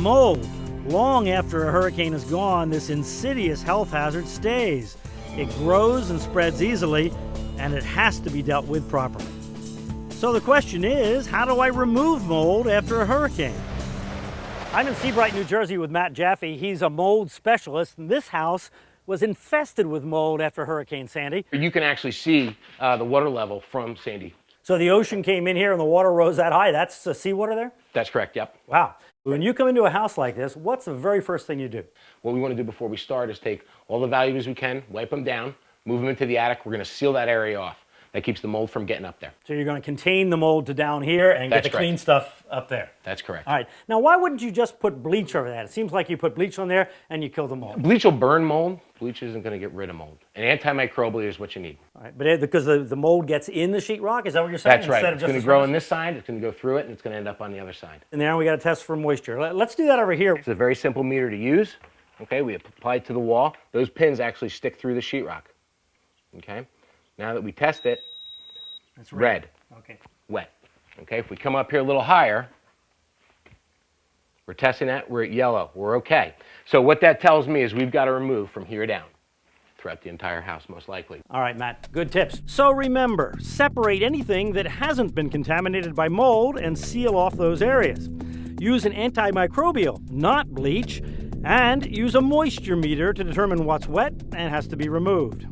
Mold. Long after a hurricane is gone, this insidious health hazard stays. It grows and spreads easily, and it has to be dealt with properly. So the question is, how do I remove mold after a hurricane? I'm in Seabright, New Jersey with Matt Jaffe. He's a mold specialist, and this house was infested with mold after Hurricane Sandy. You can actually see the water level from Sandy. So the ocean came in here and the water rose that high. That's seawater there? That's correct, yep. Wow. When you come into a house like this, what's the very first thing you do? What we want to do before we start is take all the valuables we can, wipe them down, move them into the attic. We're going to seal that area off. That keeps the mold from getting up there. So you're going to contain the mold to down here and get the clean stuff up there. That's correct. All right. Now, why wouldn't you just put bleach over that? It seems like you put bleach on there and you kill the mold. Bleach will burn mold. Bleach isn't going to get rid of mold. And antimicrobial is what you need. All right. But because the mold gets in the sheetrock, is that what you're saying? That's right. It's going to grow on this side, it's going to go through it, and it's going to end up on the other side. And now we got to test for moisture. Let's do that over here. It's a very simple meter to use. Okay, we apply it to the wall. Those pins actually stick through the sheetrock. Okay. Now that we test it, it's red. Okay. Wet. Okay, if we come up here a little higher, we're testing that, we're at yellow, we're okay. So what that tells me is we've got to remove from here down throughout the entire house, most likely. All right, Matt, good tips. So remember, separate anything that hasn't been contaminated by mold and seal off those areas. Use an antimicrobial, not bleach, and use a moisture meter to determine what's wet and has to be removed.